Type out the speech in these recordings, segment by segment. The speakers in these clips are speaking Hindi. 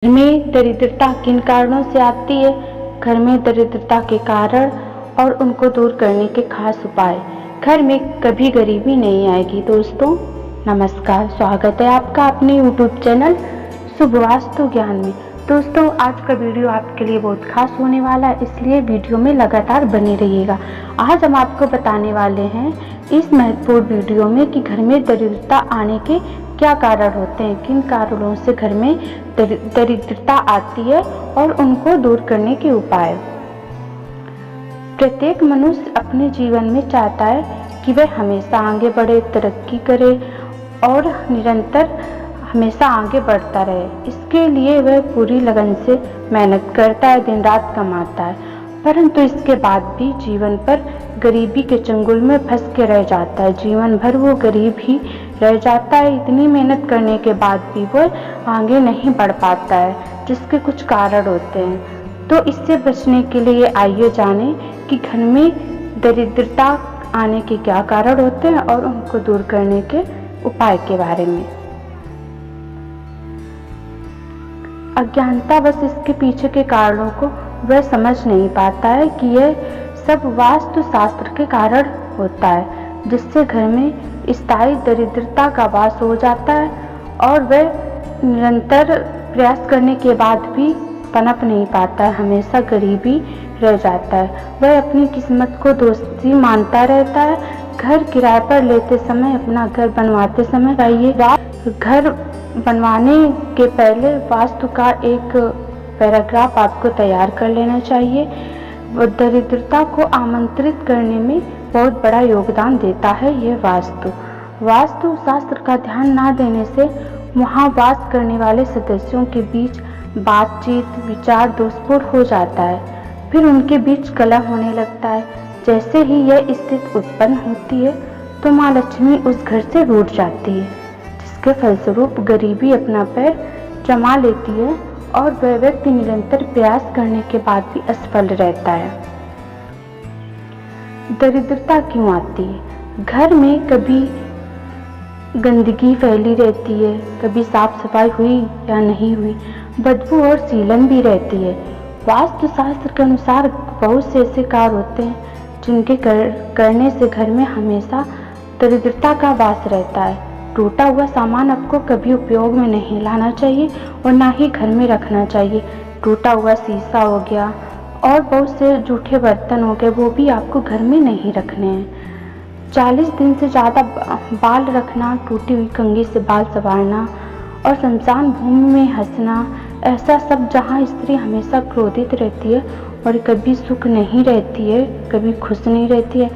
घर में दरिद्रता किन कारणों से आती है? घर में दरिद्रता के कारण और उनको दूर करने के खास उपाय। घर में कभी गरीबी नहीं आएगी। दोस्तों नमस्कार, स्वागत है आपका अपने YouTube चैनल शुभ वास्तु ज्ञान में। दोस्तों आज का वीडियो आपके लिए बहुत खास होने वाला है, इसलिए वीडियो में लगातार बने रहिएगा। आज हम आपको बताने वाले हैं इस महत्वपूर्ण वीडियो में कि घर में दरिद्रता आने के क्या कारण होते हैं, किन कारणों से घर में दरिद्रता आती है और उनको दूर करने के उपाय। प्रत्येक मनुष्य अपने जीवन में चाहता है कि वह हमेशा आगे बढ़े, तरक्की करे और निरंतर हमेशा आगे बढ़ता रहे। इसके लिए वह पूरी लगन से मेहनत करता है, दिन रात कमाता है, परंतु इसके बाद भी जीवन पर गरीबी के चंगुल में फंस के रह जाता है। जीवन भर वो गरीब ही रह जाता है। इतनी मेहनत करने के बाद भी वो आगे नहीं बढ़ पाता है, जिसके कुछ कारण होते हैं। तो इससे बचने के लिए आइए जानें कि घर में दरिद्रता आने के क्या कारण होते हैं और उनको दूर करने के उपाय के बारे में। अज्ञानतावश इसके पीछे के कारणों को वह समझ नहीं पाता है कि यह सब वास्तु शास्त्र के कारण होता है, जिससे घर में स्थायी दरिद्रता का वास हो जाता है और वह निरंतर प्रयास करने के बाद भी पनप नहीं पाता है, हमेशा गरीबी रह जाता है। वह अपनी किस्मत को दोषी मानता रहता है। घर किराए पर लेते समय, अपना घर बनवाते समय चाहिए घर बनवाने के पहले वास्तु का एक पैराग्राफ आपको तैयार कर लेना चाहिए। दरिद्रता को आमंत्रित करने में बहुत बड़ा योगदान देता है यह वास्तु शास्त्र का ध्यान ना देने से वहाँ वास करने वाले सदस्यों के बीच बातचीत विचार दोषपूर्ण हो जाता है। फिर उनके बीच कलह होने लगता है। जैसे ही यह स्थिति उत्पन्न होती है तो माँ लक्ष्मी उस घर से रूठ जाती है, जिसके फलस्वरूप गरीबी अपना पैर जमा लेती है और वह व्यक्ति निरंतर प्रयास करने के बाद भी असफल रहता है। दरिद्रता क्यों आती है? घर में कभी गंदगी फैली रहती है, कभी साफ सफाई हुई या नहीं हुई, बदबू और सीलन भी रहती है। वास्तु शास्त्र के अनुसार बहुत से ऐसे कार्य होते हैं जिनके करने से घर में हमेशा दरिद्रता का वास रहता है। टूटा हुआ सामान आपको कभी उपयोग में नहीं लाना चाहिए और ना ही घर में रखना चाहिए। टूटा हुआ शीशा हो गया और बहुत से जूठे बर्तन हो गए, वो भी आपको घर में नहीं रखने हैं। 40 दिन से ज़्यादा बाल रखना, टूटी हुई कंघी से बाल संवारना और शमशान भूमि में हंसना, ऐसा सब जहाँ स्त्री हमेशा क्रोधित रहती है और कभी सुख नहीं रहती है, कभी खुश नहीं रहती है,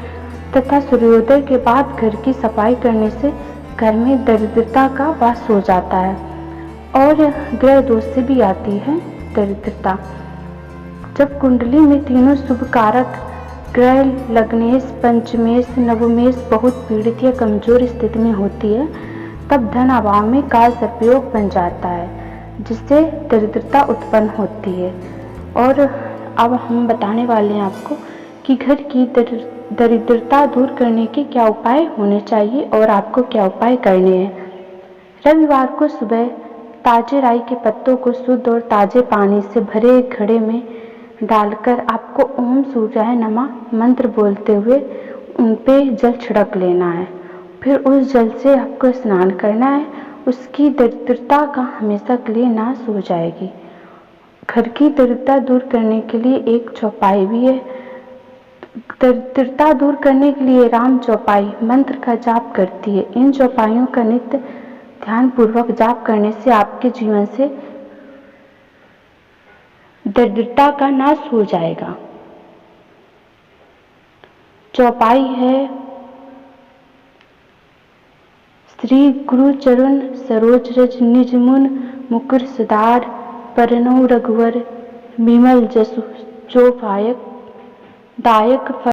तथा सूर्योदय के बाद घर की सफाई करने से घर में दरिद्रता का वास हो जाता है। और ग्रह दोष से भी आती है दरिद्रता। जब कुंडली में तीनों शुभ कारक ग्रह लग्नेश, पंचमेश, नवमेश बहुत पीड़ित या कमजोर स्थिति में होती है, तब धन अभाव में काल सर्पयोग बन जाता है, जिससे दरिद्रता उत्पन्न होती है। और अब हम बताने वाले हैं आपको कि घर की दरिद्रता दूर करने के क्या उपाय होने चाहिए और आपको क्या उपाय करने हैं। रविवार को सुबह ताजे राई के पत्तों को शुद्ध और ताजे पानी से भरे घड़े में डालकर आपको ओम सूर्याय नमः मंत्र बोलते हुए उन पे जल छिड़क लेना है। फिर उस जल से आपको स्नान करना है। उसकी दरिद्रता का हमेशा के लिए नाश हो जाएगी। घर की दरिद्रता दूर करने के लिए एक चौपाई भी है। दरिद्रता दूर करने के लिए राम चौपाई मंत्र का जाप करती है। इन चौपाइयों का नित्य ध्यान पूर्वक जाप करने से आपके जीवन से दरिद्रता का नाश हो जाएगा। चौपाई है श्री गुरु चरण सरोज रज निज मुन मुकुर सुधार परनो रघुवर विमल जसु जो दायक